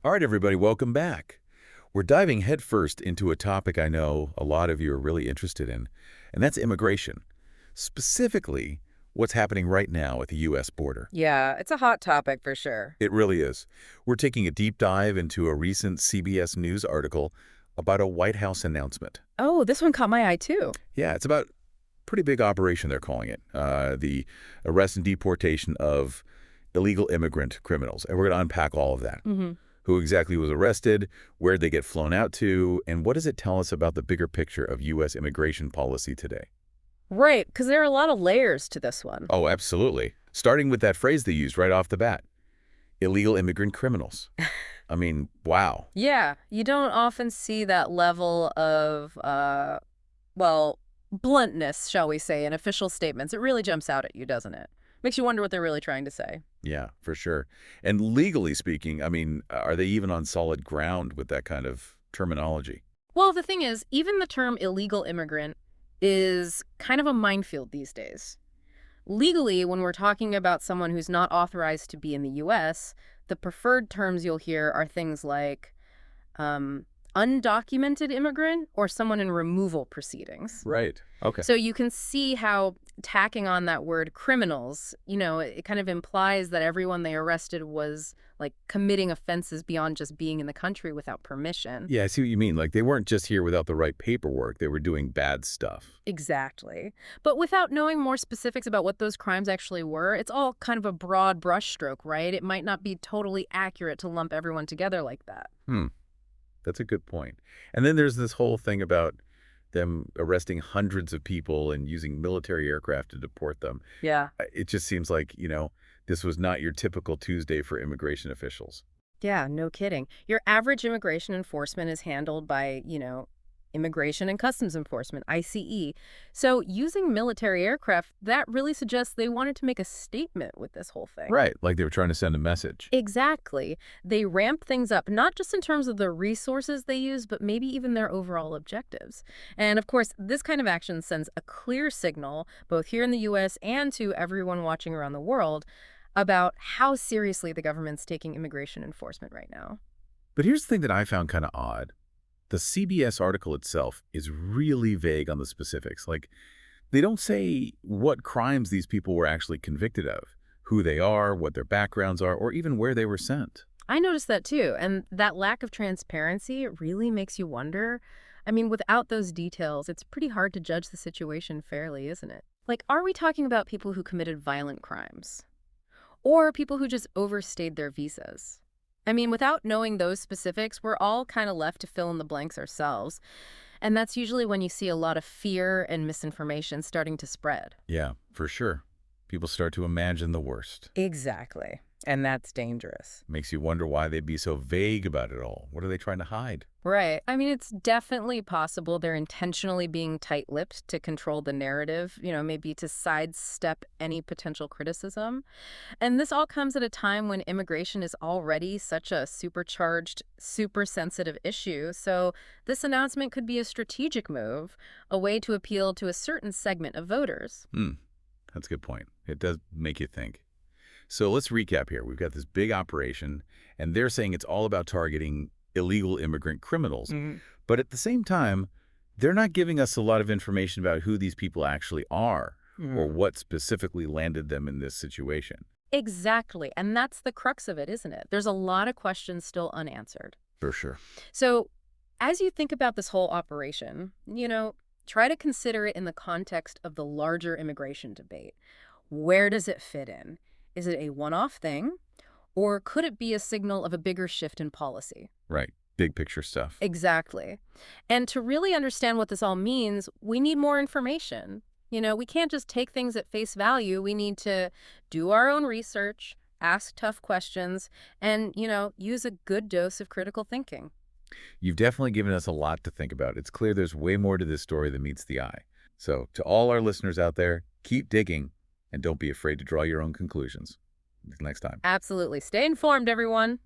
All right, everybody, welcome back. We're diving headfirst into a topic I know a lot of you are really interested in, and that's immigration. Specifically, what's happening right now at the U.S. border. Yeah, it's a hot topic for sure. It really is. We're taking a deep dive into a recent CBS News article about a White House announcement. Oh, this one caught my eye too. Yeah, it's about a pretty big operation, they're calling it, the arrest and deportation of illegal immigrant criminals. And we're going to unpack all of that. hmm Who exactly was arrested, where'd they get flown out to, and what does it tell us about the bigger picture of U.S. immigration policy today? Right, because there are a lot of layers to this one. Oh, absolutely. Starting with that phrase they used right off the bat, illegal immigrant criminals. I mean, wow. Yeah, you don't often see that level of, well, bluntness, shall we say, in official statements. It really jumps out at you, doesn't it? Makes you wonder what they're really trying to say. Yeah, for sure. And legally speaking, I mean, are they even on solid ground with that kind of terminology? Well, the thing is, even the term illegal immigrant is kind of a minefield these days. Legally, when we're talking about someone who's not authorized to be in the U.S., the preferred terms you'll hear are things like um, undocumented immigrant or someone in removal proceedings. Right. Okay. So you can see how tacking on that word criminals, it kind of implies that everyone they arrested was like committing offenses beyond just being in the country without permission. Yeah, I see what you mean. Like, they weren't just here without the right paperwork. They were doing bad stuff. Exactly. But without knowing more specifics about what those crimes actually were, it's all kind of a broad brushstroke, right? It might not be totally accurate to lump everyone together like that. Hmm. That's a good point. And then there's this whole thing about them arresting hundreds of people and using military aircraft to deport them. Yeah. It just seems like, this was not your typical Tuesday for immigration officials. Yeah, no kidding. Your average immigration enforcement is handled by, Immigration and Customs Enforcement, ICE. So using military aircraft, that really suggests they wanted to make a statement with this whole thing. Right, like they were trying to send a message. Exactly. They ramp things up, not just in terms of the resources they use, but maybe even their overall objectives. And of course, this kind of action sends a clear signal, both here in the U.S. and to everyone watching around the world, about how seriously the government's taking immigration enforcement right now. But here's the thing that I found kind of odd. The CBS article itself is really vague on the specifics. Like, they don't say what crimes these people were actually convicted of, who they are, what their backgrounds are, or even where they were sent. I noticed that too, and that lack of transparency really makes you wonder. I mean, without those details, it's pretty hard to judge the situation fairly, isn't it? Like, are we talking about people who committed violent crimes? Or people who just overstayed their visas? I mean, without knowing those specifics, we're all kind of left to fill in the blanks ourselves. And that's usually when you see a lot of fear and misinformation starting to spread. Yeah, for sure. People start to imagine the worst. Exactly. And that's dangerous. Makes you wonder why they'd be so vague about it all. What are they trying to hide? Right. I mean, it's definitely possible they're intentionally being tight-lipped to control the narrative, maybe to sidestep any potential criticism. And this all comes at a time when immigration is already such a supercharged, super sensitive issue. So this announcement could be a strategic move, a way to appeal to a certain segment of voters. That's a good point. It does make you think. So let's recap here. We've got this big operation, and they're saying it's all about targeting illegal immigrant criminals. But at the same time, they're not giving us a lot of information about who these people actually are or what specifically landed them in this situation. Exactly. And that's the crux of it, isn't it? There's a lot of questions still unanswered. For sure. So as you think about this whole operation, try to consider it in the context of the larger immigration debate. Where does it fit in? Is it a one-off thing? Or could it be a signal of a bigger shift in policy? Right. Big picture stuff. Exactly. And to really understand what this all means, we need more information. We can't just take things at face value. We need to do our own research, ask tough questions, and, use a good dose of critical thinking. You've definitely given us a lot to think about. It's clear there's way more to this story than meets the eye. So to all our listeners out there, keep digging and don't be afraid to draw your own conclusions. Until next time. Absolutely. Stay informed, everyone.